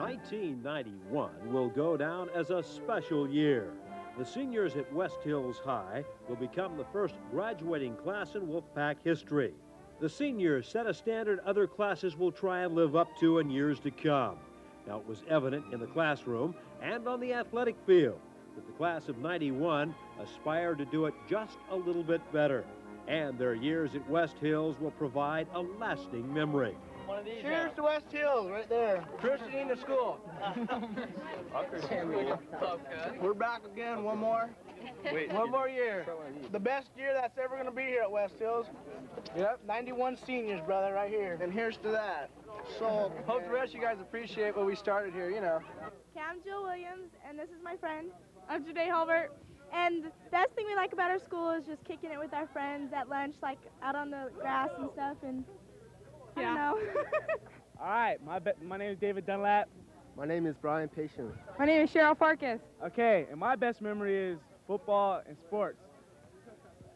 1991 will go down as a special year. The seniors at West Hills High will become the first graduating class in Wolfpack history. The seniors set a standard other classes will try and live up to in years to come. Now, it was evident in the classroom and on the athletic field that the class of 91 aspired to do it just a little bit better. And their years at West Hills will provide a lasting memory. One of these. Cheers to West Hills, right there. Christian into school. We're back again, one more year. The best year that's ever going to be here at West Hills. Yep, 91 seniors, brother, right here. And here's to that. So, hope the rest of you guys appreciate what we started here, you know. Okay, I'm Jill Williams, and this is my friend. I'm Janae Halbert. And the best thing we like about our school is just kicking it with our friends at lunch, like out on the grass and stuff, and I don't know. All right, my name is David Dunlap. My name is Brian Patient. My name is Cheryl Farkas. Okay, and my best memory is football and sports.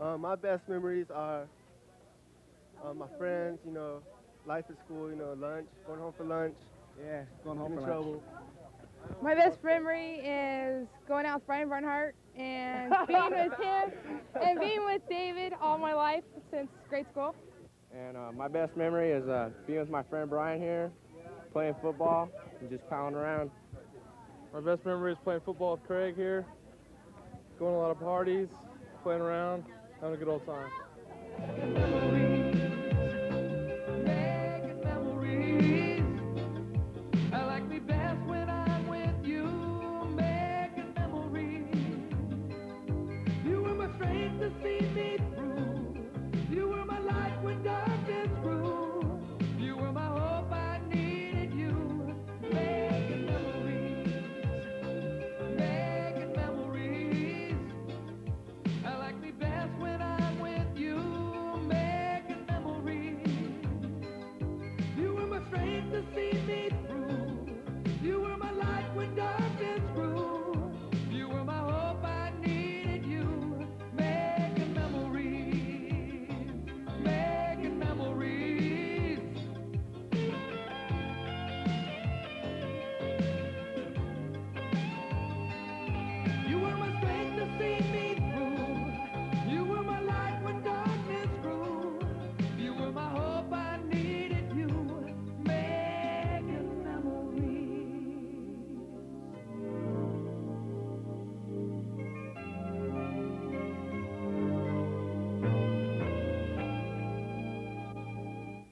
My best memories are my friends, you know, life at school, you know, lunch, going home for lunch. Yeah, going home for lunch. Trouble. My best memory is going out with Brian Barnhart and being with him and being with David all my life since grade school. And my best memory is being with my friend Brian here, playing football and just pounding around. My best memory is playing football with Craig here, going to a lot of parties, playing around, having a good old time.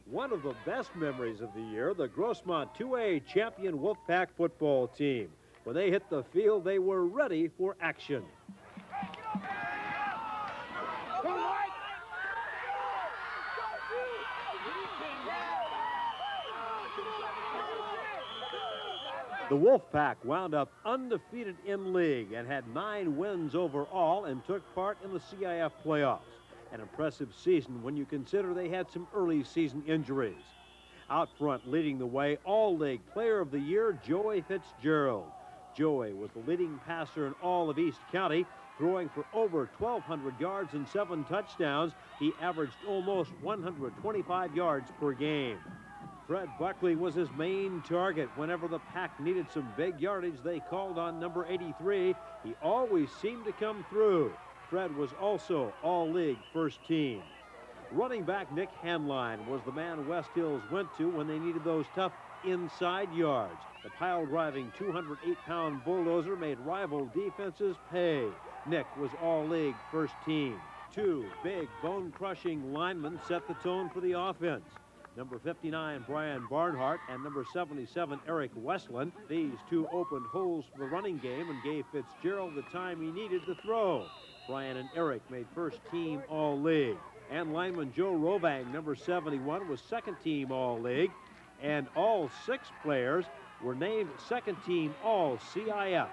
One of the best memories of the year, the Grossmont 2A champion Wolfpack football team. When they hit the field, they were ready for action. The Wolfpack wound up undefeated in league and had 9 wins overall and took part in the CIF playoffs. An impressive season when you consider they had some early season injuries. Out front leading the way, All-League Player of the Year, Joey Fitzgerald. Joey was the leading passer in all of East County, throwing for over 1,200 yards and 7 touchdowns. He averaged almost 125 yards per game. Fred Buckley was his main target. Whenever the Pack needed some big yardage, they called on number 83. He always seemed to come through. Fred was also all-league first team. Running back Nick Hanline was the man West Hills went to when they needed those tough inside yards. The pile-driving 208-pound bulldozer made rival defenses pay. Nick was all-league first team. 2 big, bone-crushing linemen set the tone for the offense. Number 59, Brian Barnhart, and number 77, Eric Westland. These 2 opened holes for the running game and gave Fitzgerald the time he needed to throw. Brian and Eric made first team all-league. And lineman Joe Rovang, number 71, was second team all-league. And all 6 players were named second team all-CIF.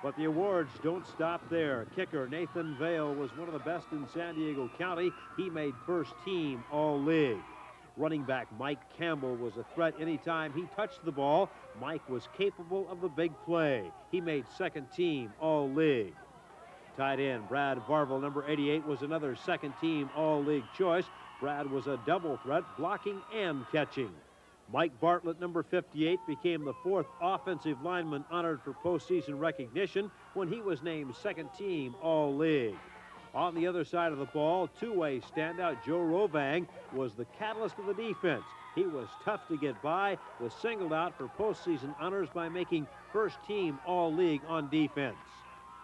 But the awards don't stop there. Kicker Nathan Vale was one of the best in San Diego County. He made first team all-league. Running back Mike Campbell was a threat anytime he touched the ball. Mike was capable of the big play. He made second team all-league. Tight end Brad Varvel, number 88, was another second team all-league choice. Brad was a double threat, blocking and catching. Mike Bartlett, number 58, became the 4th offensive lineman honored for postseason recognition when he was named second-team All-League. On the other side of the ball, two-way standout Joe Rovang was the catalyst of the defense. He was tough to get by, was singled out for postseason honors by making first-team All-League on defense.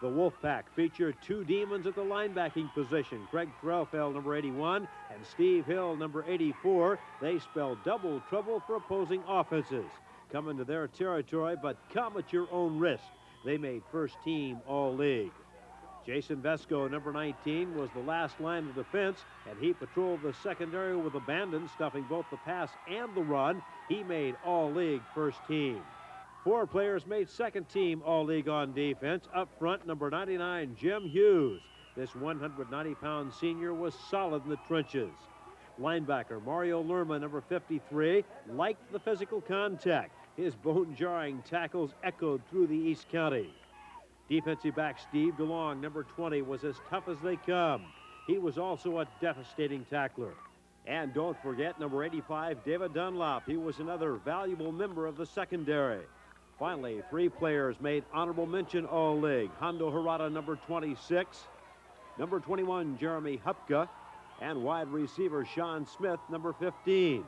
The Wolfpack featured two demons at the linebacking position, Craig Threlfeld, number 81, and Steve Hill, number 84. They spelled double trouble for opposing offenses. Come into their territory, but come at your own risk. They made first-team All-League. Jason Vesco, number 19, was the last line of defense, and he patrolled the secondary with abandon, stuffing both the pass and the run. He made All-League first team. 4 players made second team All-League on defense. Up front, number 99, Jim Hughes. This 190-pound senior was solid in the trenches. Linebacker Mario Lerma, number 53, liked the physical contact. His bone-jarring tackles echoed through the East County. Defensive back Steve DeLong, number 20, was as tough as they come. He was also a devastating tackler. And don't forget number 85, David Dunlop. He was another valuable member of the secondary. Finally, 3 players made honorable mention All-League. Hondo Harada, number 26, number 21, Jeremy Hupka, and wide receiver Sean Smith, number 15.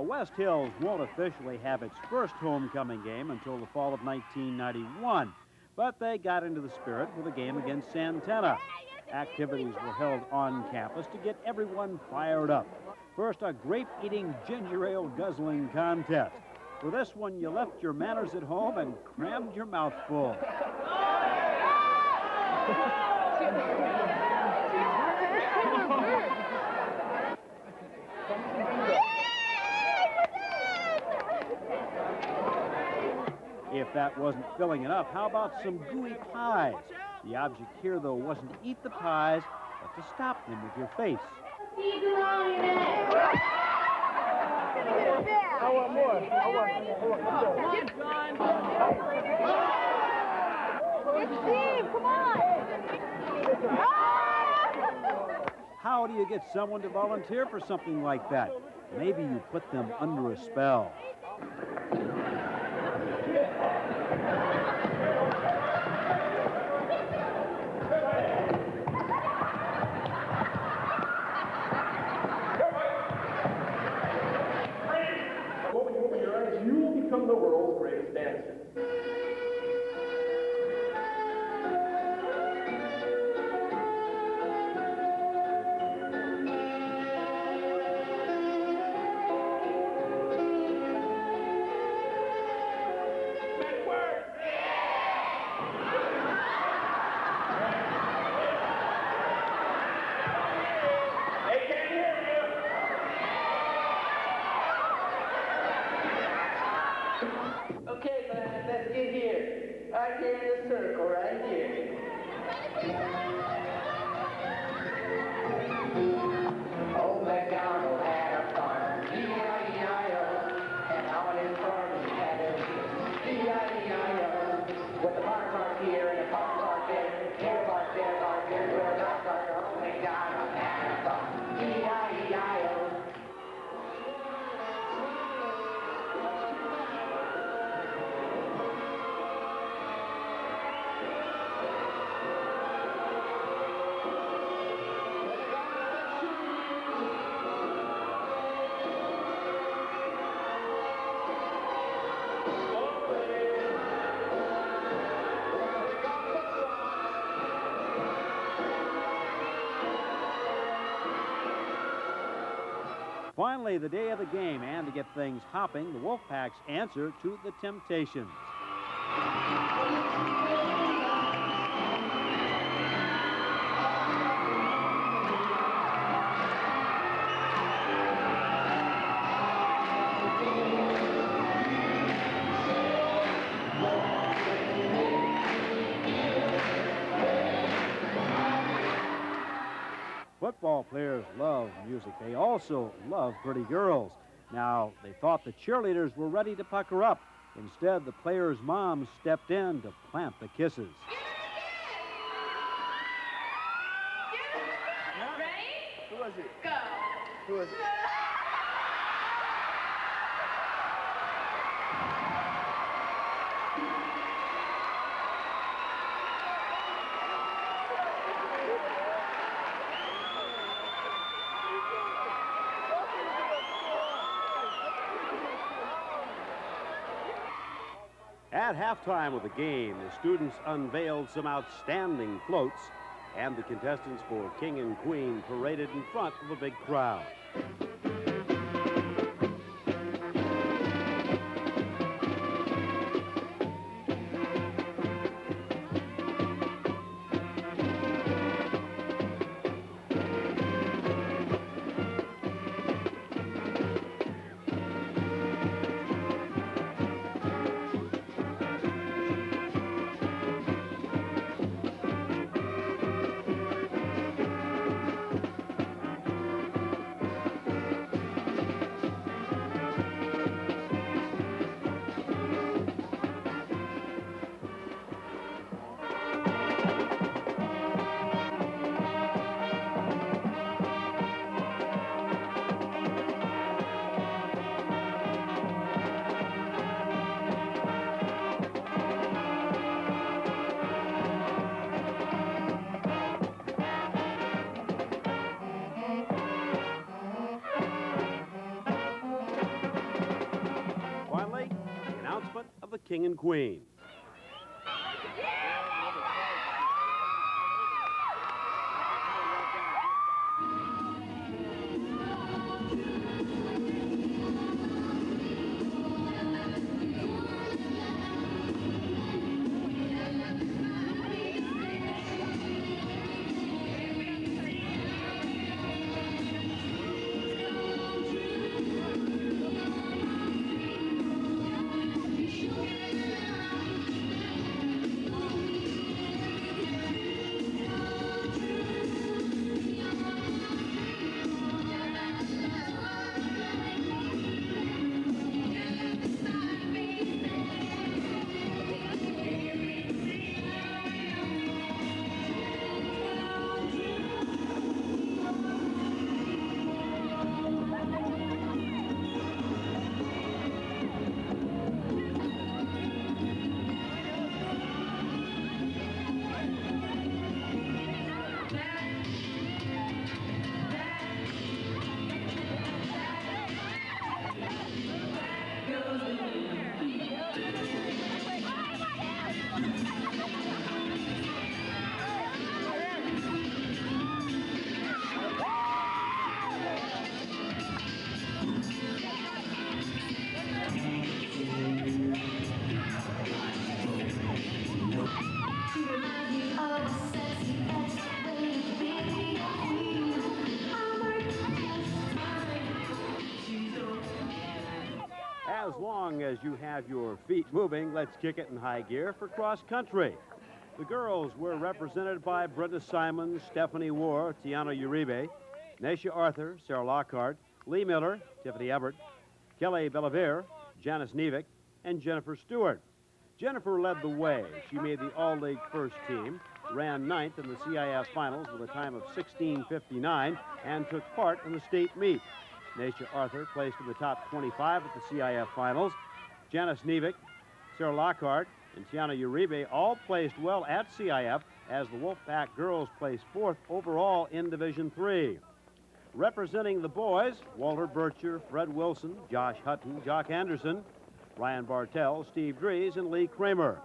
West Hills won't officially have its first homecoming game until the fall of 1991, but they got into the spirit with a game against Santana. Activities were held on campus to get everyone fired up. First, a grape-eating, ginger ale guzzling contest. For this one, you left your manners at home and crammed your mouth full. If that wasn't filling it up, how about some gooey pies? The object here, though, wasn't to eat the pies, but to stop them with your face. I want more. It's Steve, come on! How do you get someone to volunteer for something like that? Maybe you put them under a spell. You will become the world's greatest dancer. Right here in the circle, right here. Old MacDonald had a farm, E-I-E-I-O, and on his farm he had a E-I-E-I-O. With a bark here and a bark there, here bark there, where a bark, old MacDonald had a farm, E-I-E-I-O. Finally, the day of the game, and to get things hopping, the Wolfpack's answer to the Temptations. Football players love music. They also love pretty girls. Now, they thought the cheerleaders were ready to pucker up. Instead, the players' moms stepped in to plant the kisses. Ready? Who was it? Go. Who was it? At halftime of the game, the students unveiled some outstanding floats, and the contestants for King and Queen paraded in front of a big crowd. Finally, the announcement of the King and Queen. long as you have your feet moving, let's kick it in high gear for cross country. The girls were represented by Brenda Simons, Stephanie War, Tiana Uribe, Nasha Arthur, Sarah Lockhart, Lee Miller, Tiffany Everett, Kelly Bellavere, Janice Nevick, and Jennifer Stewart. Jennifer led the way. She made the All-League first team, ran ninth in the CIF finals with a time of 16:59, and took part in the state meet. Nasha Arthur placed in the top 25 at the CIF finals. Janice Nevick, Sarah Lockhart, and Tiana Uribe all placed well at CIF as the Wolfpack girls placed fourth overall in Division III. Representing the boys, Walter Bircher, Fred Wilson, Josh Hutton, Jock Anderson, Ryan Bartell, Steve Dries, and Lee Kramer.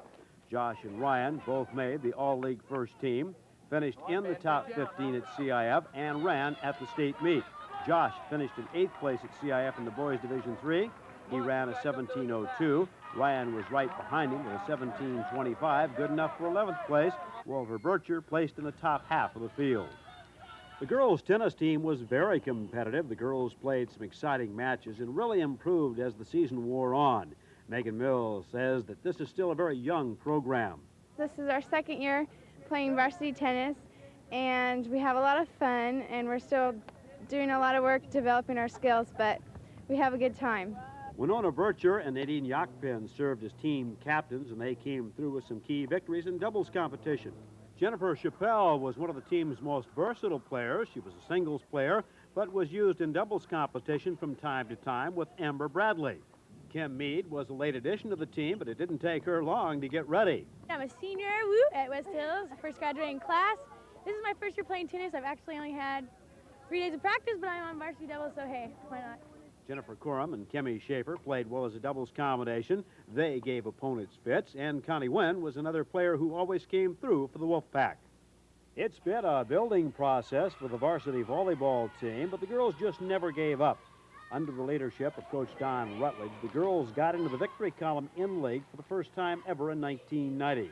Josh and Ryan both made the All-League first team, finished in the top 15 at CIF, and ran at the state meet. Josh finished in 8th place at CIF in the boys Division III. He ran a 17:02. Ryan was right behind him with a 17:25, good enough for 11th place. Walter Bircher placed in the top half of the field. The girls' tennis team was very competitive. The girls played some exciting matches and really improved as the season wore on. Megan Mills says that this is still a very young program. This is our second year playing varsity tennis, and we have a lot of fun, and we're still doing a lot of work developing our skills, but we have a good time. Winona Bircher and Nadine Yakpin served as team captains, and they came through with some key victories in doubles competition. Jennifer Chappelle was one of the team's most versatile players. She was a singles player, but was used in doubles competition from time to time with Amber Bradley. Kim Mead was a late addition to the team, but it didn't take her long to get ready. I'm a senior at West Hills, first graduating class. This is my first year playing tennis. I've actually only had 3 days of practice, but I'm on varsity doubles, so hey, why not? Jennifer Coram and Kemi Schaefer played well as a doubles combination. They gave opponents fits, and Connie Wen was another player who always came through for the Wolfpack. It's been a building process for the varsity volleyball team, but the girls just never gave up. Under the leadership of Coach Don Rutledge, the girls got into the victory column in league for the first time ever in 1990.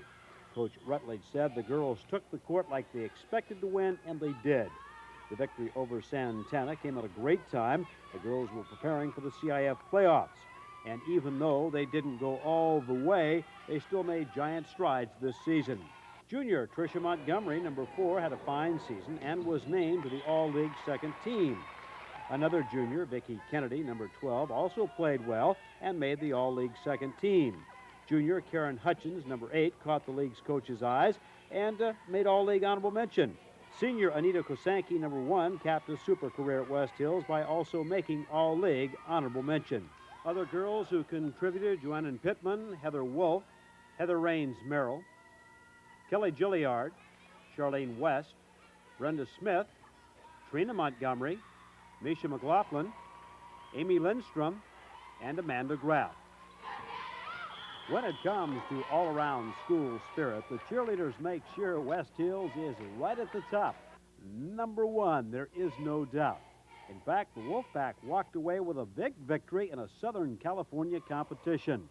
Coach Rutledge said the girls took the court like they expected to win, and they did. The victory over Santana came at a great time. The girls were preparing for the CIF playoffs. And even though they didn't go all the way, they still made giant strides this season. Junior Tricia Montgomery, number 4, had a fine season and was named to the All-League second team. Another junior, Vicki Kennedy, number 12, also played well and made the All-League second team. Junior Karen Hutchins, number 8, caught the league's coach's eyes and made All-League honorable mention. Senior Anita Kosanke, number 1, capped a super career at West Hills by also making All-League honorable mention. Other girls who contributed, Joanne Pittman, Heather Wolf, Heather Raines Merrill, Kelly Gilliard, Charlene West, Brenda Smith, Trina Montgomery, Misha McLaughlin, Amy Lindstrom, and Amanda Graff. When it comes to all-around school spirit, the cheerleaders make sure West Hills is right at the top. Number 1, there is no doubt. In fact, the Wolfpack walked away with a big victory in a Southern California competition.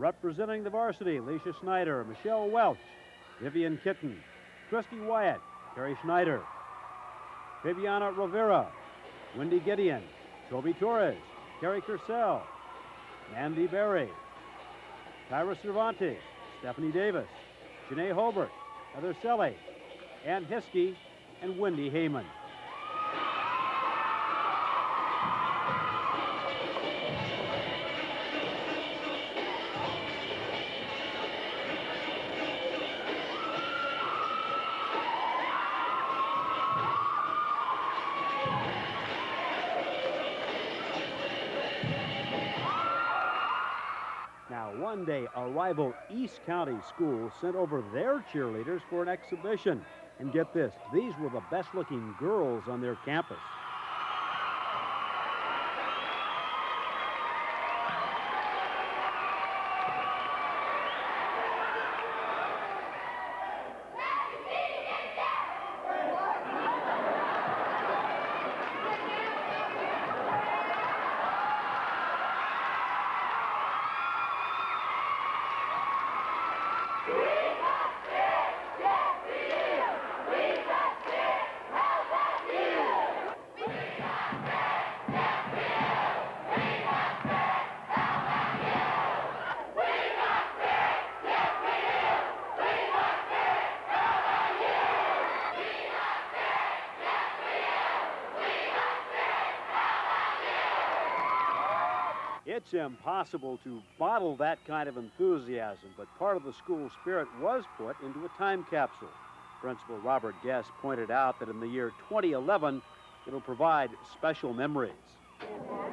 Representing the varsity, Alicia Snyder, Michelle Welch, Vivian Kitten, Christy Wyatt, Carrie Schneider, Fabiana Rivera, Wendy Gideon, Toby Torres, Carrie Kersell, Mandy Berry, Tyra Cervantes, Stephanie Davis, Janae Holbert, Heather Selle, Ann Hiskey, and Wendy Heyman. Now, one day, a rival East County school sent over their cheerleaders for an exhibition. And get this, these were the best-looking girls on their campus. It's impossible to bottle that kind of enthusiasm, but part of the school spirit was put into a time capsule. Principal Robert Guest pointed out that in the year 2011, it'll provide special memories.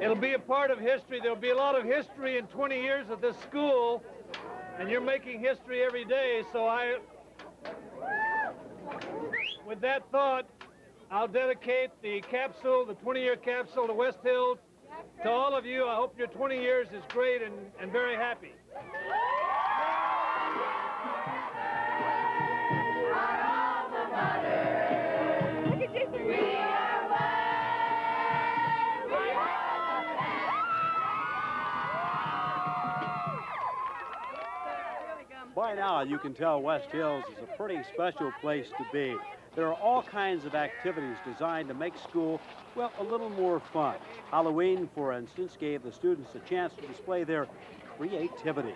It'll be a part of history. There'll be a lot of history in 20 years at this school, and you're making history every day, so with that thought, I'll dedicate the capsule, the 20-year capsule to West Hills. To all of you, I hope your 20 years is great and very happy. By now, you can tell West Hills is a pretty special place to be. There are all kinds of activities designed to make school, well, a little more fun. Halloween, for instance, gave the students a chance to display their creativity.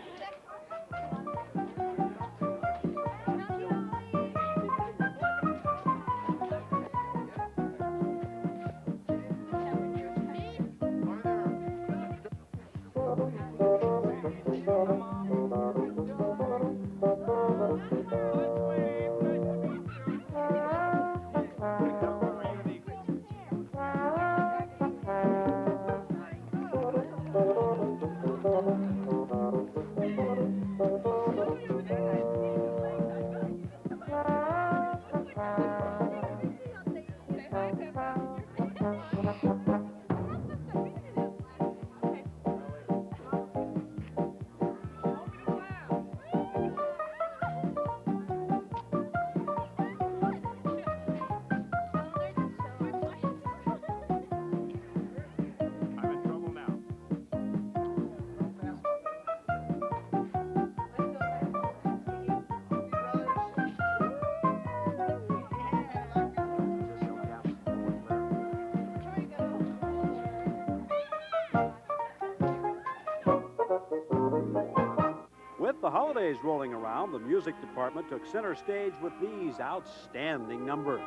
With the holidays rolling around, the music department took center stage with these outstanding numbers.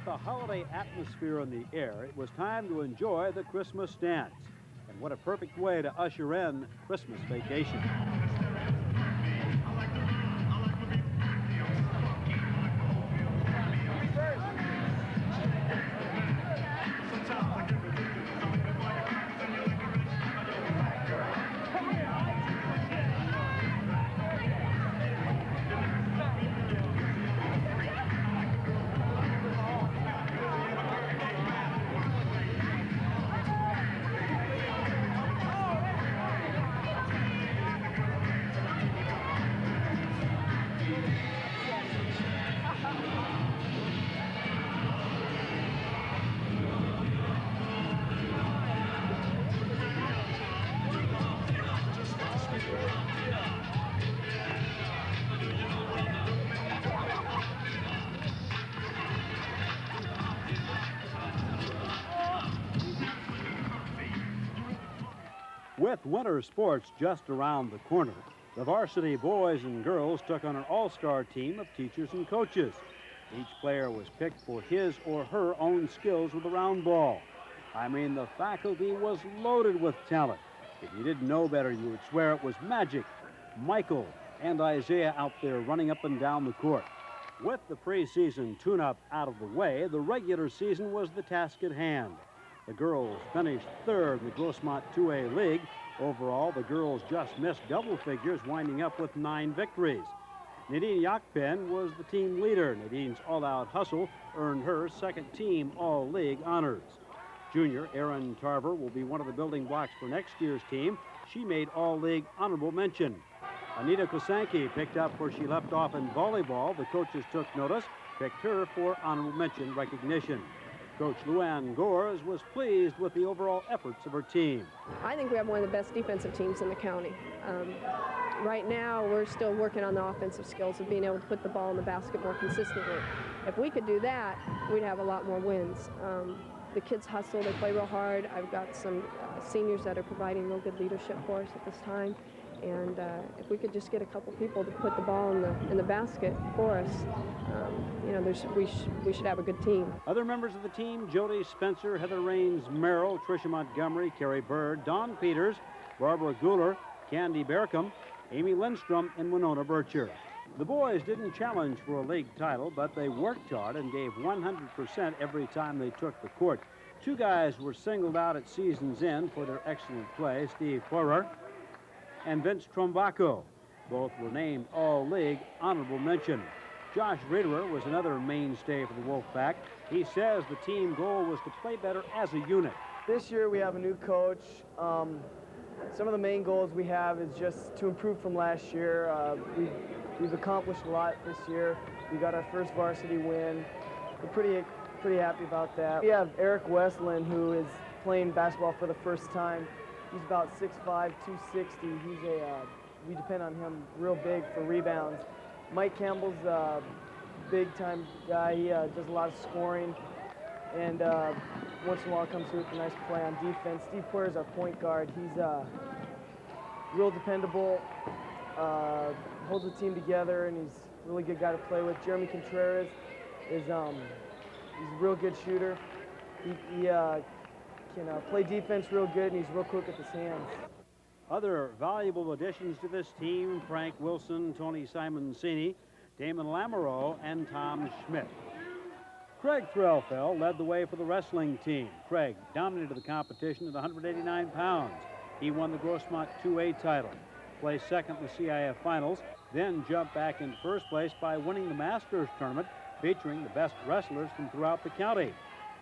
With the holiday atmosphere in the air, it was time to enjoy the Christmas dance. And what a perfect way to usher in Christmas vacation. With winter sports just around the corner, the varsity boys and girls took on an all-star team of teachers and coaches. Each player was picked for his or her own skills with the round ball. I mean, the faculty was loaded with talent. If you didn't know better, you would swear it was magic. Michael and Isaiah out there running up and down the court. With the preseason tune-up out of the way, the regular season was the task at hand. The girls finished third in the Grossmont 2A League. Overall, the girls just missed double figures, winding up with 9 victories. Nadine Yakpin was the team leader. Nadine's all-out hustle earned her second-team All-League honors. Junior Erin Tarver will be one of the building blocks for next year's team. She made All-League honorable mention. Anita Kosanke picked up where she left off in volleyball. The coaches took notice, picked her for honorable mention recognition. Coach Luann Gores was pleased with the overall efforts of her team. I think we have one of the best defensive teams in the county. Right now, we're still working on the offensive skills of being able to put the ball in the basket more consistently. If we could do that, we'd have a lot more wins. The kids hustle, they play real hard. I've got some seniors that are providing real good leadership for us at this time. And if we could just get a couple people to put the ball in the basket for us, you know, we should have a good team. Other members of the team: Jody Spencer, Heather Raines Merrill, Tricia Montgomery, Carrie Bird, Dawn Peters, Barbara Guler, Candy Bearcom, Amy Lindstrom, and Winona Bircher. The boys didn't challenge for a league title, but they worked hard and gave 100% every time they took the court. 2 guys were singled out at season's end for their excellent play: Steve Porer and Vince Trombaco. Both were named All-League honorable mention. Josh Riederer was another mainstay for the Wolfpack. He says the team goal was to play better as a unit. This year we have a new coach. Some of the main goals we have is just to improve from last year. We've accomplished a lot this year. We got our first varsity win. We're pretty happy about that. We have Eric Westland, who is playing basketball for the first time. He's about 6'5", 260. We depend on him real big for rebounds. Mike Campbell's a big-time guy. He does a lot of scoring, and once in a while comes through with a nice play on defense. Steve Poyer is our point guard. He's real dependable, holds the team together, and he's a really good guy to play with. Jeremy Contreras is he's a real good shooter. He can play defense real good, and he's real quick with his hands. Other valuable additions to this team: Frank Wilson, Tony Simoncini, Damon Lamoureux, and Tom Schmidt. Craig Threlfell led the way for the wrestling team. Craig dominated the competition at 189 pounds. He won the Grossmont 2A title, placed second in the CIF finals, then jumped back in first place by winning the Masters tournament, featuring the best wrestlers from throughout the county.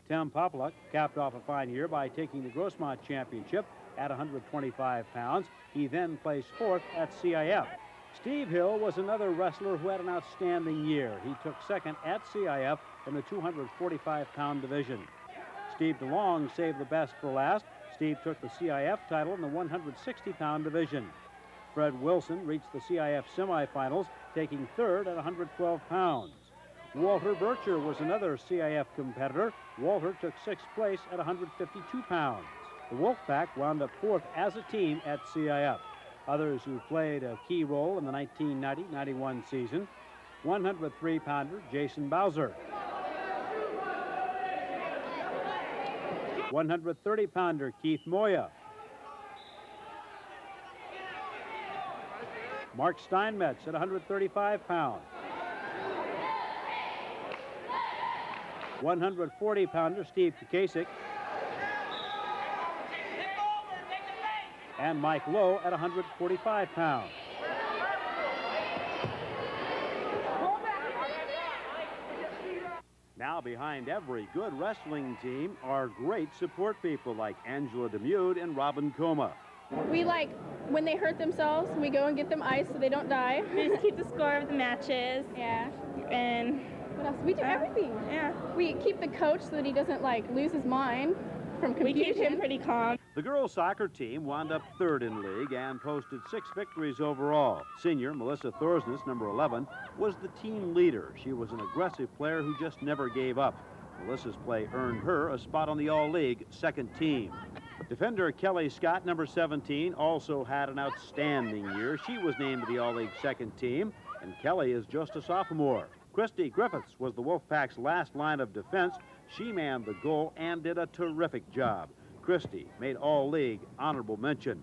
Tim Popluck capped off a fine year by taking the Grossmont championship at 125 pounds. He then placed fourth at CIF. Steve Hill was another wrestler who had an outstanding year. He took second at CIF in the 245-pound division. Steve DeLong saved the best for last. Steve took the CIF title in the 160-pound division. Fred Wilson reached the CIF semifinals, taking third at 112 pounds. Walter Bircher was another CIF competitor. Walter took sixth place at 152 pounds. The Wolfpack wound up fourth as a team at CIF. Others who played a key role in the 1990-91 season: 103-pounder Jason Bowser, 130-pounder Keith Moya. Mark Steinmetz at 135 pounds. 140-pounder Steve Kasich. And Mike Lowe at 145 pounds. Now behind every good wrestling team are great support people like Angela Demude and Robin Coma. We when they hurt themselves, we go and get them ice so they don't die. We just keep the score of the matches. Yeah. And what else? We do everything. Yeah. We keep the coach so that he doesn't lose his mind from confusion. We keep him pretty calm. The girls' soccer team wound up third in league and posted 6 victories overall. Senior Melissa Thorsness, number 11, was the team leader. She was an aggressive player who just never gave up. Melissa's play earned her a spot on the All-League second team. Defender Kelly Scott, number 17, also had an outstanding year. She was named to the All-League second team, and Kelly is just a sophomore. Christy Griffiths was the Wolfpack's last line of defense. She manned the goal and did a terrific job. Christy made All-League honorable mention.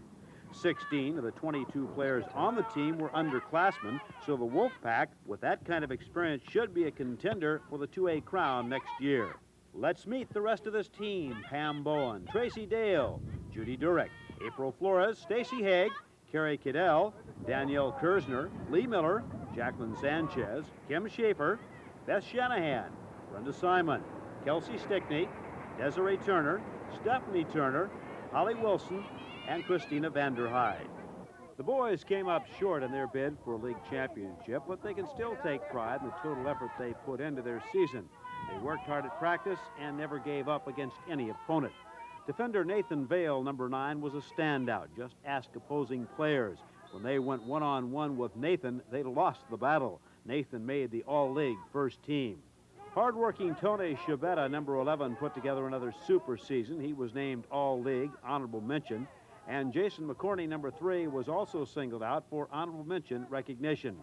16 of the 22 players on the team were underclassmen, so the Wolfpack, with that kind of experience, should be a contender for the 2A crown next year. Let's meet the rest of this team. Pam Bowen, Tracy Dale, Judy Durek, April Flores, Stacy Haig, Carrie Kiddell, Danielle Kersner, Lee Miller, Jacqueline Sanchez, Kim Schaefer, Beth Shanahan, Brenda Simon, Kelsey Stickney, Desiree Turner, Stephanie Turner, Holly Wilson, and Christina Vanderhyde. The boys came up short in their bid for a league championship, but they can still take pride in the total effort they put into their season. They worked hard at practice and never gave up against any opponent. Defender Nathan Vale, number 9, was a standout. Just ask opposing players. When they went one-on-one with Nathan, they lost the battle. Nathan made the All-League first team. Hard-working Tony Schiavetta, number 11, put together another super season. He was named All-League, honorable mention. And Jason McCorney, number 3, was also singled out for honorable mention recognition.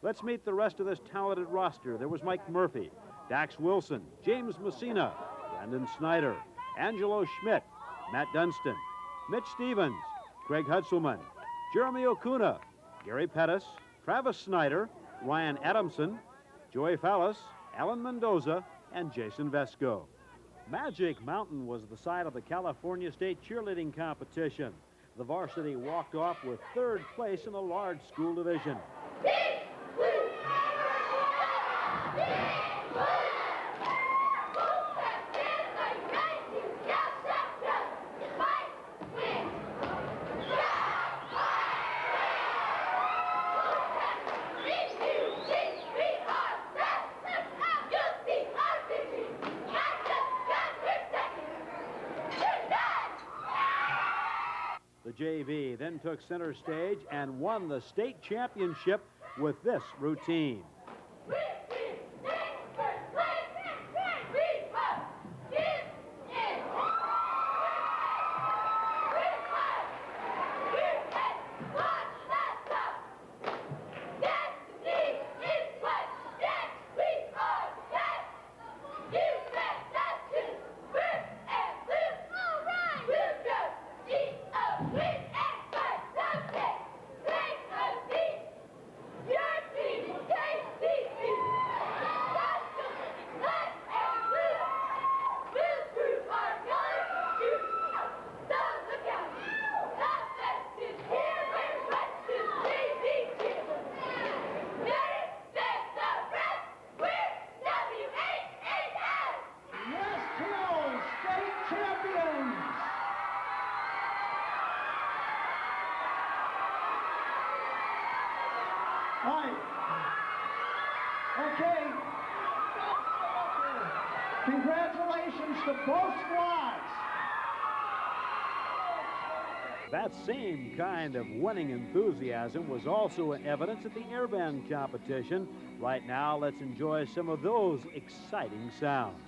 Let's meet the rest of this talented roster. There was Mike Murphy, Dax Wilson, James Messina, Brandon Snyder, Angelo Schmidt, Matt Dunstan, Mitch Stevens, Craig Hutzelman, Jeremy Okuna, Gary Pettis, Travis Snyder, Ryan Adamson, Joey Fallis, Alan Mendoza, and Jason Vesco. Magic Mountain was the site of the California State cheerleading competition. The varsity walked off with 3rd place in the large school division. The JV then took center stage and won the state championship with this routine. Okay. Congratulations to both squads. That same kind of winning enthusiasm was also in evidence at the airband competition. Right now, let's enjoy some of those exciting sounds.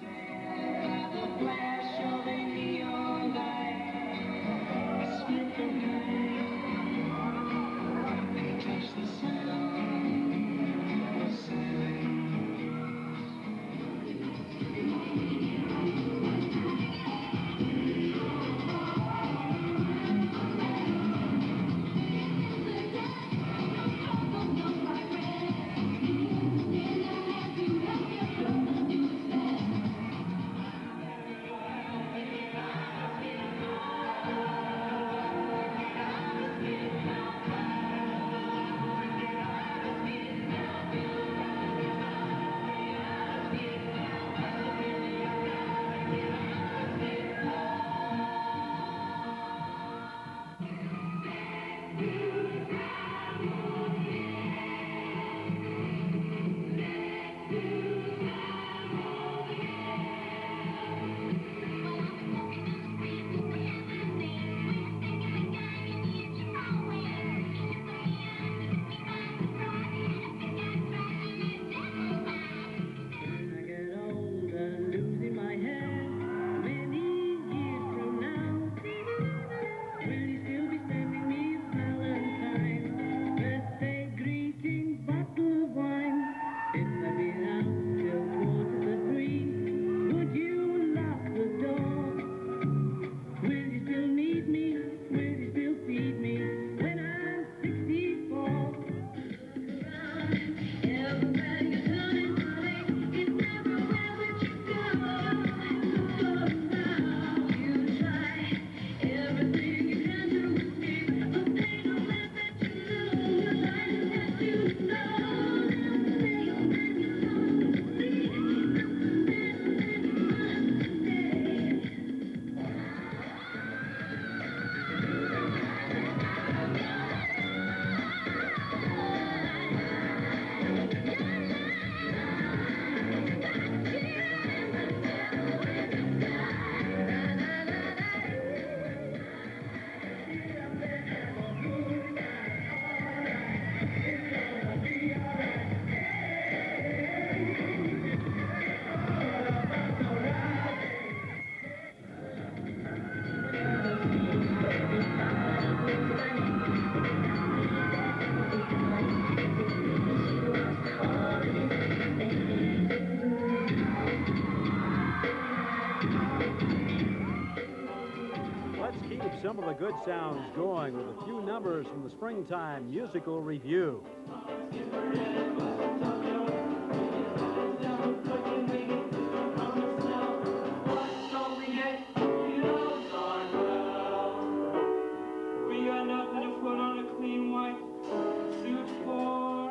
keep some of the good sounds going with a few numbers from the Springtime Musical Review. We got nothing to put on a clean white suit for.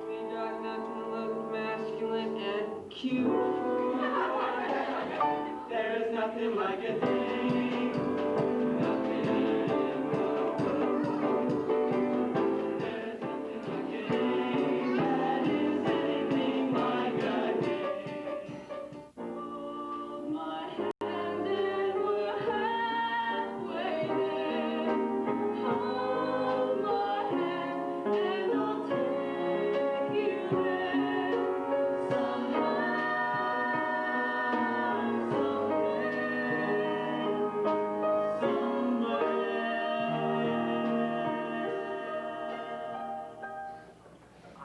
We got nothing to look masculine and cute for. There's nothing like a thing. Nothing in the world. There's nothing like a thing that is anything like a day. Hold my hand and we're halfway there. Hold my hand and I'll take you there. Somehow,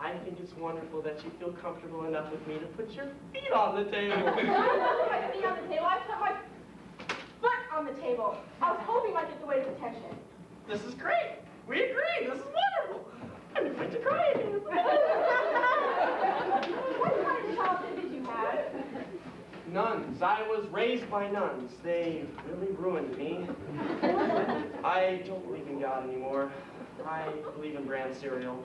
I think it's wonderful that you feel comfortable enough with me to put your feet on the table. I put my feet on the table. I put my foot on the table. I was hoping I get the weight of attention. This is great. We agree. This is wonderful. I'm afraid to cry again. What kind of childhood did you have? Nuns. I was raised by nuns. They really ruined me. I don't believe in God anymore. I believe in bran cereal.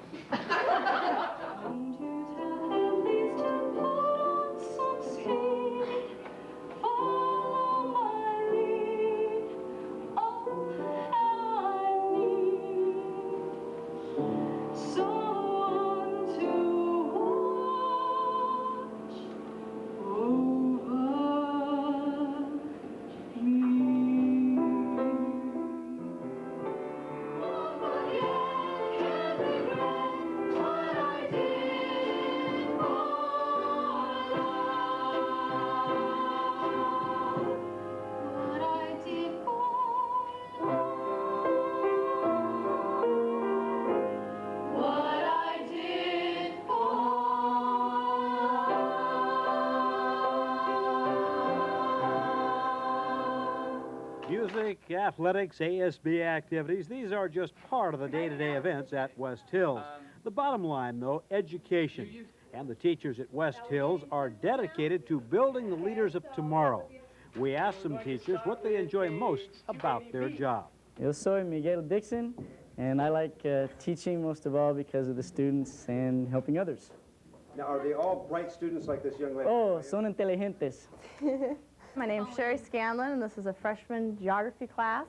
Music, athletics, ASB activities, these are just part of the day-to-day events at West Hills. The bottom line, though, education. And the teachers at West Hills are dedicated to building the leaders of tomorrow. We asked some teachers what they enjoy most about their job. Yo soy Miguel Dixon, and I like teaching most of all because of the students and helping others. Now, are they all bright students like this young lady? Oh, son inteligentes. My name's Sherry Scanlon, and this is a freshman geography class.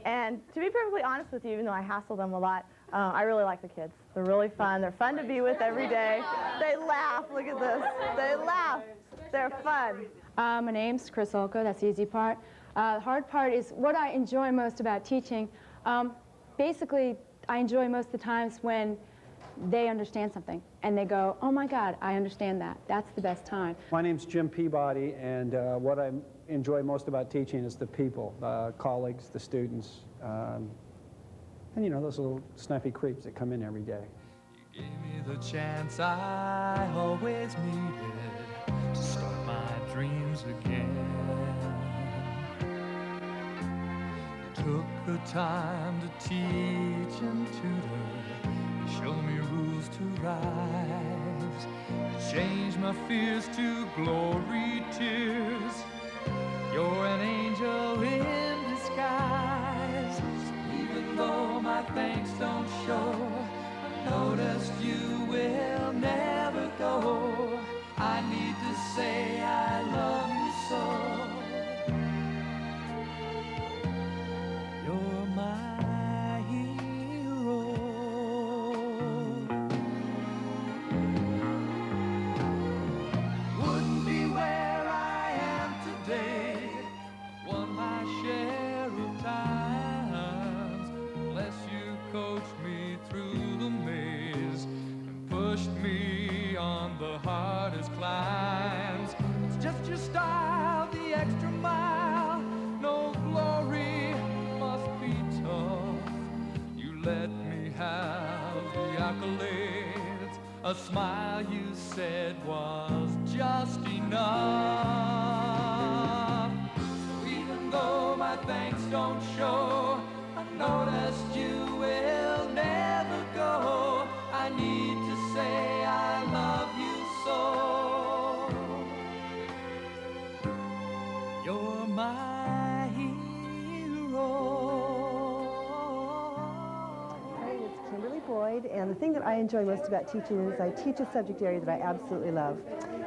And to be perfectly honest with you, even though I hassle them a lot, I really like the kids. They're really fun. They're fun to be with every day. They laugh. Look at this. They laugh. They're fun. My name's Chris Olko. That's the easy part. The hard part is what I enjoy most about teaching. Basically, I enjoy most of the times when they understand something and they go, oh my God, I understand that. That's the best time. My name's Jim Peabody, and what I enjoy most about teaching is the people, the colleagues, the students, and you know, those little snuffy creeps that come in every day. You gave me the chance I always needed to start my dreams again. You took the time to teach and tutor, show me rules to rise, change my fears to glory tears. You're an angel in disguise. Even though my thanks don't show, I noticed you will never go. I need to say I love you so. You're my hero. Wouldn't be where I am today, won my share of times, unless you coached me through the maze and pushed me on the hardest climbs. It's just your style, the extra mile, no glory must be tough. You let me have the accolades, a smile you said was just enough. So even though my thanks don't show. I noticed you will never go. I need to say I love you so. You're my hero. Hi, it's Kimberly Boyd, and the thing that I enjoy most about teaching is I teach a subject area that I absolutely love.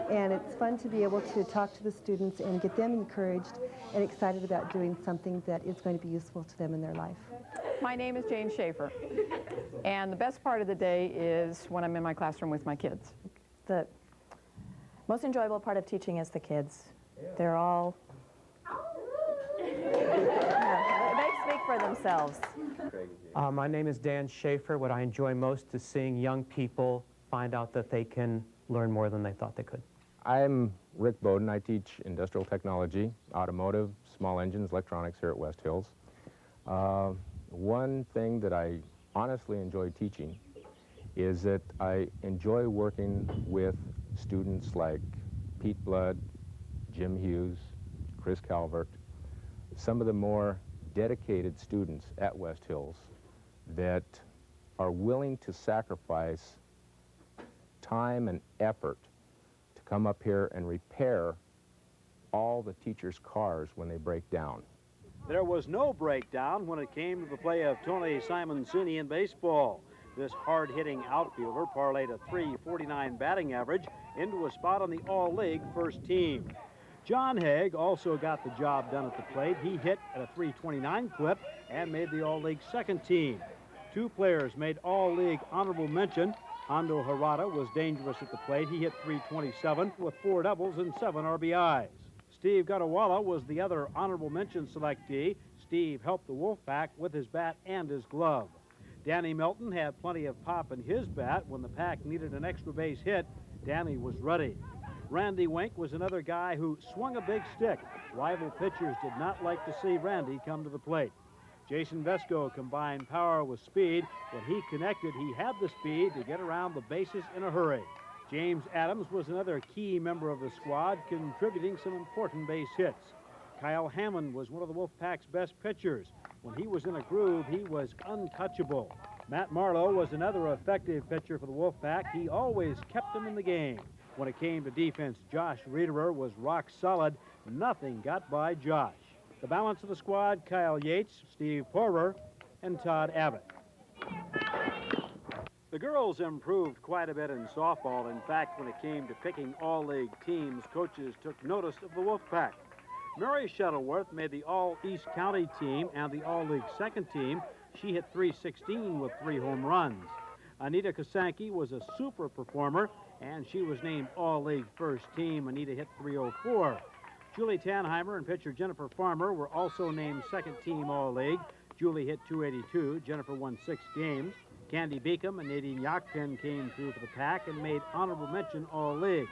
And it's fun to be able to talk to the students and get them encouraged and excited about doing something that is going to be useful to them in their life. My name is Jane Schaefer, and the best part of the day is when I'm in my classroom with my kids. The most enjoyable part of teaching is the kids. They're all... they speak for themselves. My name is Dan Schaefer. What I enjoy most is seeing young people find out that they can learn more than they thought they could. I'm Rick Bowden. I teach industrial technology, automotive, small engines, electronics here at West Hills. One thing that I honestly enjoy teaching is that I enjoy working with students like Pete Blood, Jim Hughes, Chris Calvert, some of the more dedicated students at West Hills that are willing to sacrifice time and effort to come up here and repair all the teachers' cars when they break down. There was no breakdown when it came to the play of Tony Simoncini in baseball. This hard-hitting outfielder parlayed a .349 batting average into a spot on the All-League first team. John Haig also got the job done at the plate. He hit at a .329 clip and made the All-League second team. Two players made All-League honorable mention. Hondo Harada was dangerous at the plate. He hit .327 with 4 doubles and 7 RBIs. Steve Gadawala was the other honorable mention selectee. Steve helped the Wolfpack with his bat and his glove. Danny Melton had plenty of pop in his bat. When the Pack needed an extra base hit, Danny was ready. Randy Wink was another guy who swung a big stick. Rival pitchers did not like to see Randy come to the plate. Jason Vesco combined power with speed. When he connected, he had the speed to get around the bases in a hurry. James Adams was another key member of the squad, contributing some important base hits. Kyle Hammond was one of the Wolfpack's best pitchers. When he was in a groove, he was untouchable. Matt Marlowe was another effective pitcher for the Wolfpack. He always kept them in the game. When it came to defense, Josh Riederer was rock solid. Nothing got by Josh. The balance of the squad, Kyle Yates, Steve Porter, and Todd Abbott. The girls improved quite a bit in softball. In fact, when it came to picking all-league teams, coaches took notice of the Wolfpack. Mary Shuttleworth made the All-East County team and the All-League second team. She hit .316 with 3 home runs. Anita Kosanke was a super performer, and she was named All-League first team. Anita hit .304. Julie Tannheimer and pitcher Jennifer Farmer were also named second team All-League. Julie hit .282. Jennifer won 6 games. Candy Beacom and Nadine Yakpin came through for the Pack and made honorable mention All-League.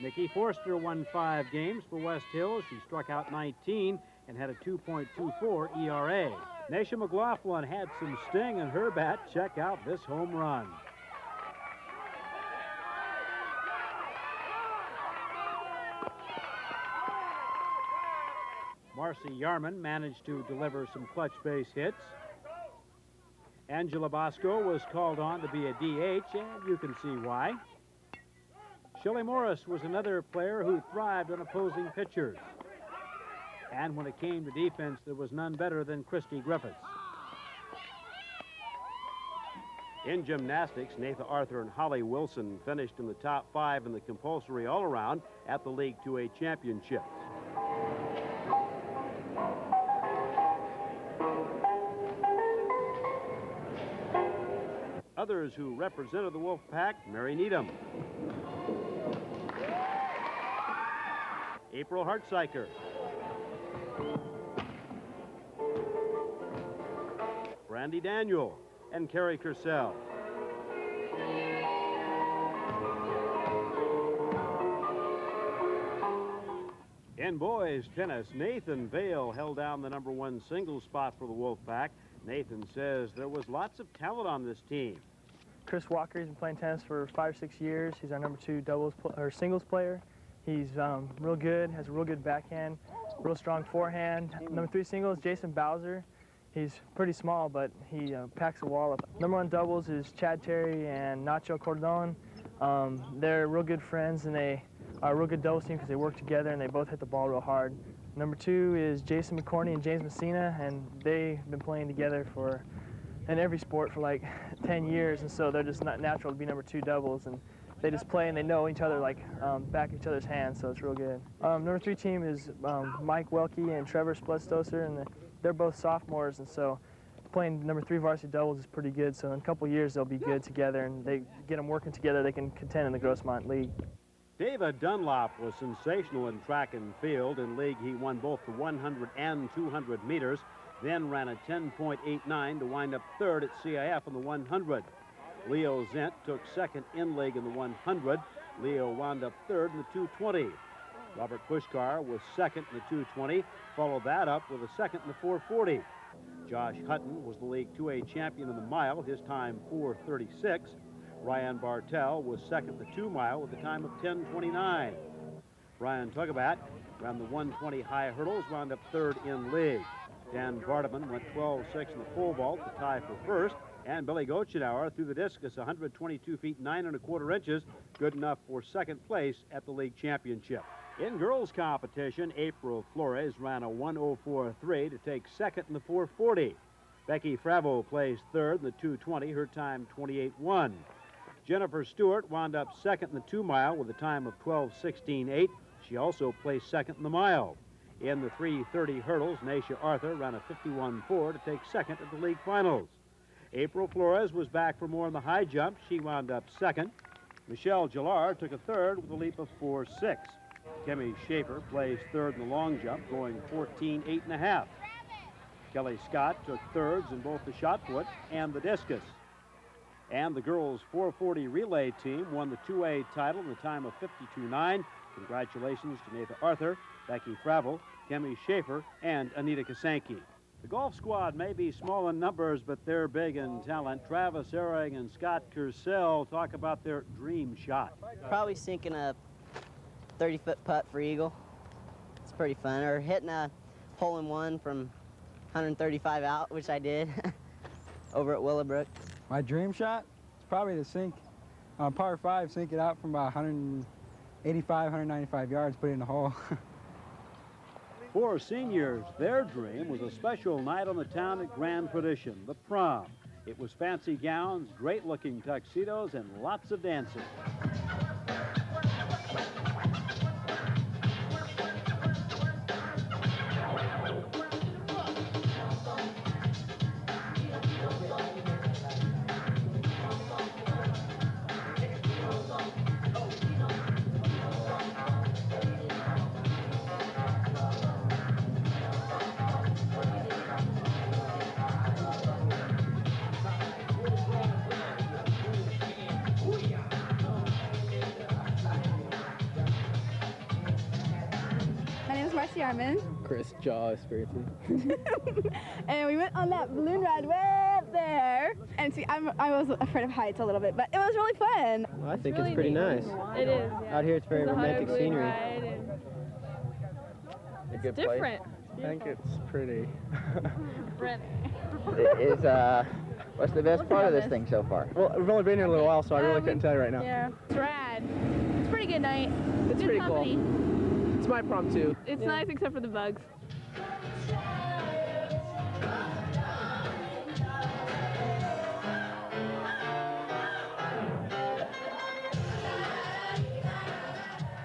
Nikki Forster won 5 games for West Hills. She struck out 19 and had a 2.24 ERA. Nasha McLaughlin had some sting in her bat. Check out this home run. Marcy Yarman managed to deliver some clutch base hits. Angela Bosco was called on to be a DH, and you can see why. Shelley Morris was another player who thrived on opposing pitchers. And when it came to defense, there was none better than Christy Griffiths. In gymnastics, Nathan Arthur and Holly Wilson finished in the top 5 in the compulsory all-around at the League 2A championship. Others who represented the Wolfpack, Mary Needham, April Hartsiker, Brandy Daniel, and Carrie Kersell. In boys tennis, Nathan Vale held down the #1 singles spot for the Wolfpack. Nathan says there was lots of talent on this team. Chris Walker, he's been playing tennis for 5 or 6 years. He's our #2 singles player. He's real good, has a real good backhand, real strong forehand. Number 3 singles, Jason Bowser. He's pretty small, but he packs a wall up. Number 1 doubles is Chad Terry and Nacho Cordon. They're real good friends, and they are a real good doubles team because they work together and they both hit the ball real hard. Number 2 is Jason McCorney and James Messina, and they've been playing together in every sport for like 10 years, and so they're just not natural to be number 2 doubles, and they just play and they know each other like back of each other's hands, so it's real good. Number 3 team is Mike Welke and Trevor Splutstoser, and they're both sophomores, and so playing number 3 varsity doubles is pretty good, so in a couple years they'll be good together, and they get them working together, they can contend in the Grossmont League. David Dunlop was sensational in track and field. In league, he won both the 100 and 200 meters, then ran a 10.89 to wind up third at CIF in the 100. Leo Zent took second in league in the 100. Leo wound up third in the 220. Robert Pushkar was second in the 220, followed that up with a second in the 440. Josh Hutton was the League 2A champion in the mile, his time 4:36. Ryan Bartell was second in the 2 mile with a time of 10:29. Brian Tugabat ran the 120 high hurdles, wound up third in league. Dan Vardaman went 12:6 in the pole vault to tie for first, and Billy Gochenauer threw the discus 122 feet 9 1/4 inches, good enough for second place at the league championship. In girls competition, April Flores ran a 1:04.3 to take second in the 440. Becky Fravo placed third in the 220, her time 28:1. Jennifer Stewart wound up second in the 2 mile with a time of 12:16.8. She also placed second in the mile. In the 3:30 hurdles, Naisha Arthur ran a 51.4 to take second at the league finals. April Flores was back for more in the high jump. She wound up second. Michelle Gillard took a third with a leap of 4.6. Kemi Schaefer placed third in the long jump, going 14.8.5. Kelly Scott took thirds in both the shot put and the discus. And the girls' 440 relay team won the 2A title in the time of 52.9. Congratulations to Nathan Arthur, Becky Fravel, Kemi Schaefer, and Anita Kasanke. The golf squad may be small in numbers, but they're big in talent. Travis Ehring and Scott Kersell talk about their dream shot. Probably sinking a 30-foot putt for eagle. It's pretty fun. Or hitting a hole-in-one from 135 out, which I did over at Willowbrook. My dream shot is probably to sink on par 5, sink it out from about 185, 195 yards, put it in the hole. For seniors, their dream was a special night on the town at Grand Tradition, the prom. It was fancy gowns, great-looking tuxedos, and lots of dancing. My name is Marcy Armin, Chris Jaw Spiritually. and we went on that balloon ride way up there. And see, I was afraid of heights a little bit, but it was really fun. Well, I think it's pretty nice. It is, yeah. Out here it's very romantic scenery. It's different. I think it's pretty. What's the best part of this thing so far? Well, we've only been here a little while, so I really couldn't tell you right now. Yeah, it's rad. It's a pretty good night. It's good pretty company. cool. It's my prom too. It's nice except for the bugs.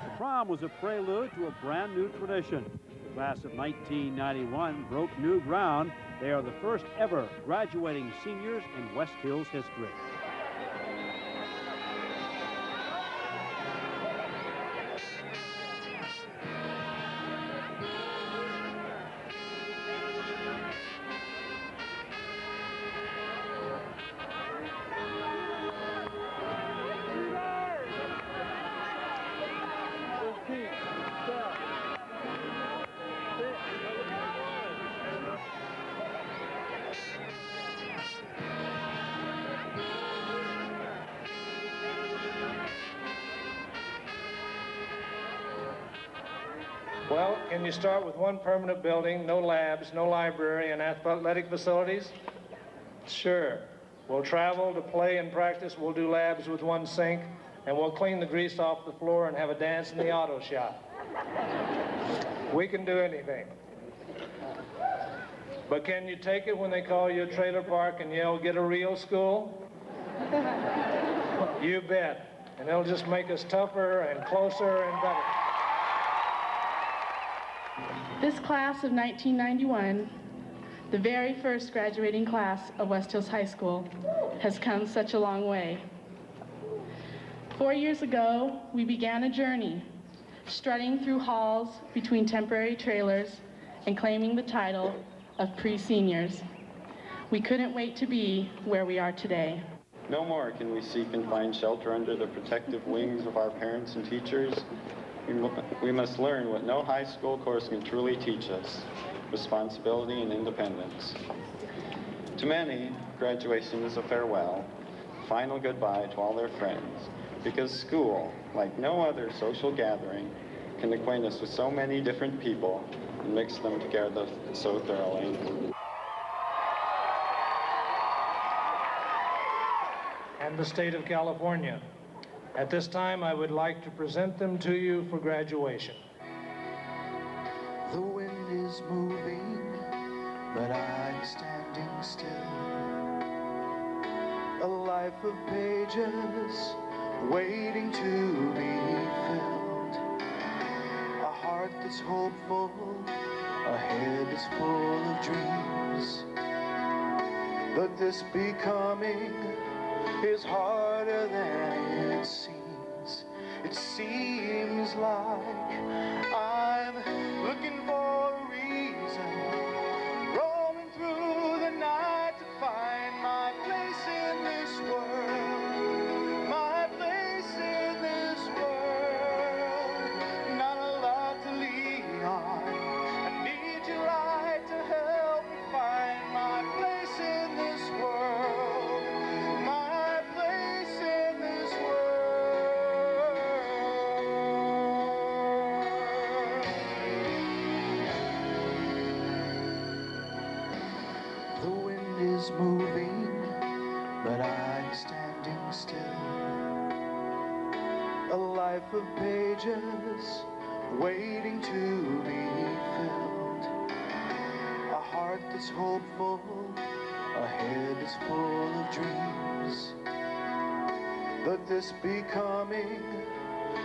The prom was a prelude to a brand new tradition. The class of 1991 broke new ground. They are the first ever graduating seniors in West Hills history. Well, can you start with one permanent building, no labs, no library, and athletic facilities? Sure. We'll travel to play and practice. We'll do labs with one sink, and we'll clean the grease off the floor and have a dance in the auto shop. We can do anything. But can you take it when they call you a trailer park and yell, "Get a real school"? You bet. And it'll just make us tougher and closer and better. This class of 1991, the very first graduating class of West Hills High School, has come such a long way. 4 years ago, we began a journey, strutting through halls between temporary trailers and claiming the title of pre-seniors. We couldn't wait to be where we are today. No more can we seek and find shelter under the protective wings of our parents and teachers. We must learn what no high school course can truly teach us: responsibility and independence. To many, graduation is a farewell, final goodbye to all their friends, because school, like no other social gathering, can acquaint us with so many different people and mix them together so thoroughly. And the state of California. At this time, I would like to present them to you for graduation. The wind is moving, but I'm standing still. A life of pages waiting to be filled. A heart that's hopeful, a head that's full of dreams. But this becoming is harder than it seems. It seems like I'm looking for a reason, roaming through the night to find my place in this world, my place in this world. Not a lot to lean on. I need your light to help me find my place in this world, my place in this world. The wind is moving, but I'm standing still. A life of pages waiting to be filled. A heart that's hopeful, a head that's full of dreams. But this becoming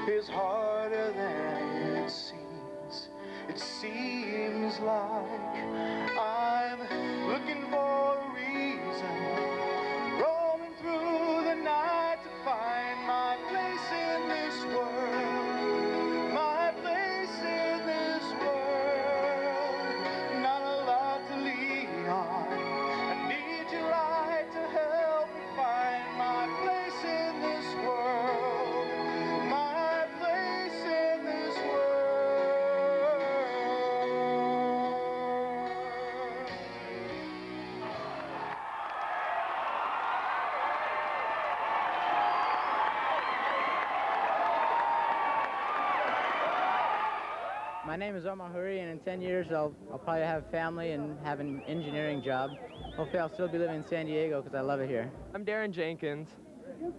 is harder than it seems. It seems like I'm looking for a reason, roaming through the night to find my place in this world, my place in this world. Not a lot to lean on. I need your light to help me find my place in this world, my place in this world. My name is Omar Huri, and in 10 years I'll probably have a family and have an engineering job. Hopefully I'll still be living in San Diego because I love it here. I'm Darren Jenkins.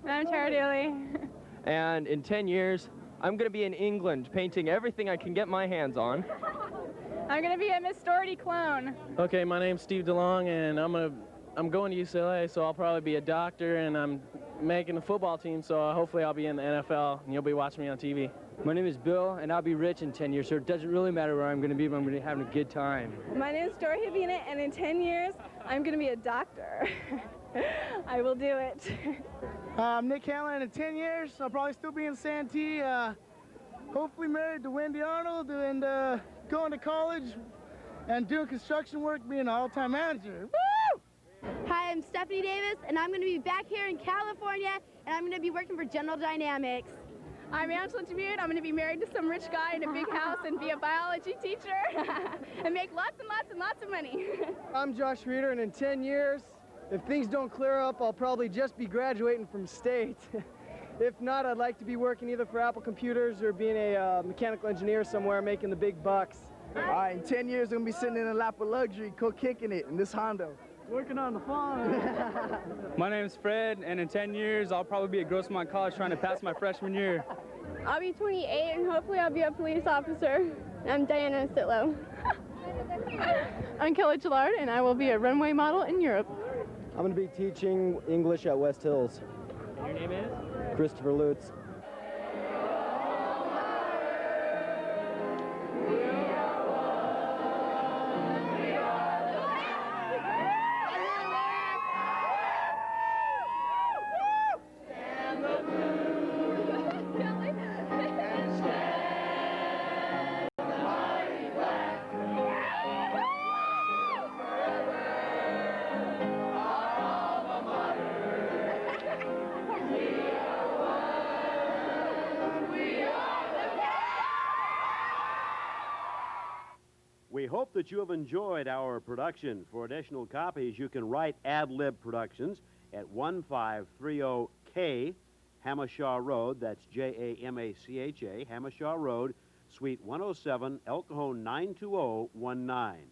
I'm Tara Daly. And in 10 years, I'm going to be in England painting everything I can get my hands on. I'm going to be a Miss Doherty clone. Okay, my name's Steve DeLong, and I'm going to UCLA, so I'll probably be a doctor, and I'm making the football team, so hopefully I'll be in the NFL, and you'll be watching me on TV. My name is Bill, and I'll be rich in 10 years, so it doesn't really matter where I'm going to be, but I'm going to be having a good time. My name is Dorothea Bennett, and in 10 years, I'm going to be a doctor. I will do it. I'm Nick Hanlon. In 10 years, I'll probably still be in Santee, hopefully married to Wendy Arnold, and going to college and doing construction work, being an all-time manager. Woo! Hi, I'm Stephanie Davis, and I'm going to be back here in California, and I'm going to be working for General Dynamics. I'm Angela Demute. I'm going to be married to some rich guy in a big house and be a biology teacher and make lots and lots and lots of money. I'm Josh Reeder, and in 10 years, if things don't clear up, I'll probably just be graduating from state. If not, I'd like to be working either for Apple Computers or being a mechanical engineer somewhere making the big bucks. All right, in 10 years, I'm going to be sitting in a lap of luxury, kicking it in this Honda. Working on the farm. My name's Fred, and in 10 years, I'll probably be at Grossmont College trying to pass my freshman year. I'll be 28 and hopefully I'll be a police officer. I'm Diana Sitlow. I'm Kelly Gillard, and I will be a runway model in Europe. I'm going to be teaching English at West Hills. And your name is? Christopher Lutz. We hope that you have enjoyed our production. For additional copies, you can write Ad Lib Productions at 1530K Hamashaw Road. That's Jamacha, Hamashaw Road, Suite 107, El Cajon 92019.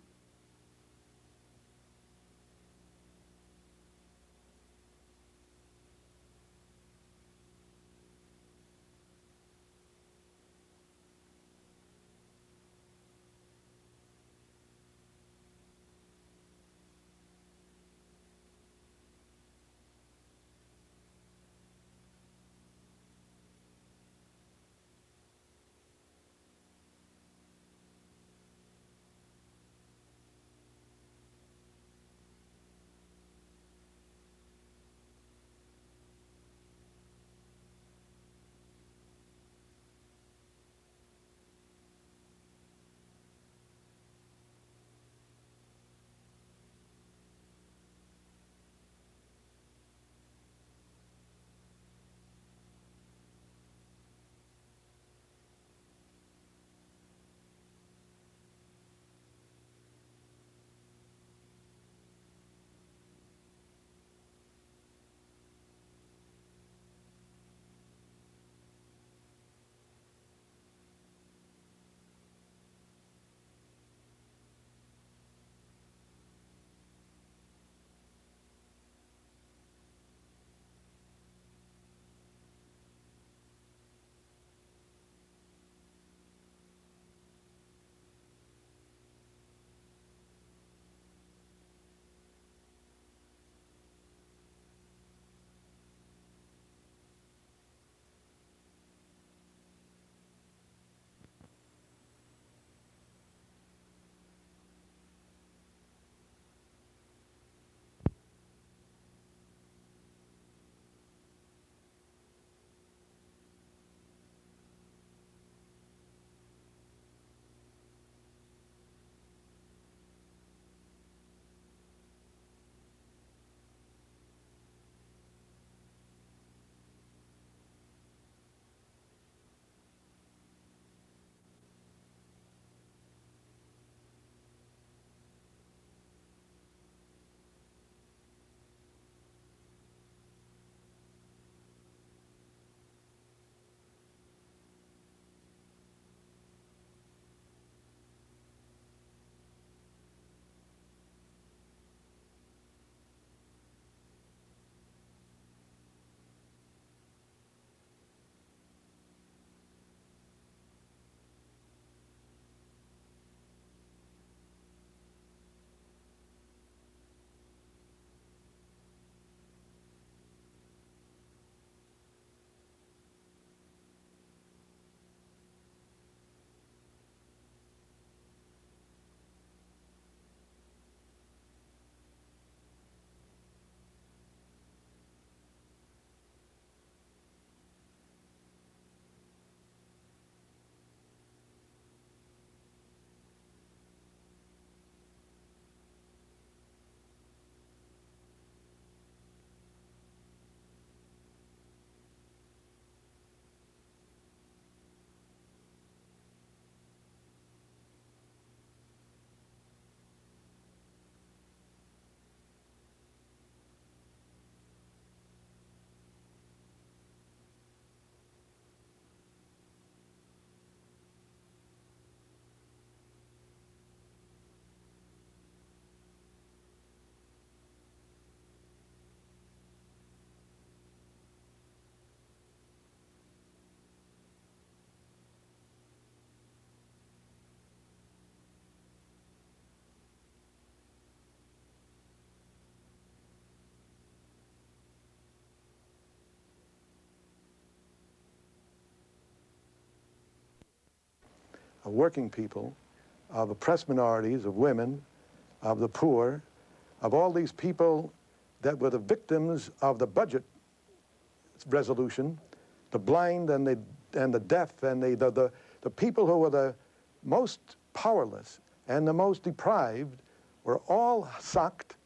of working people, of oppressed minorities, of women, of the poor, of all these people that were the victims of the budget resolution, the blind and the deaf and the people who were the most powerless and the most deprived were all sucked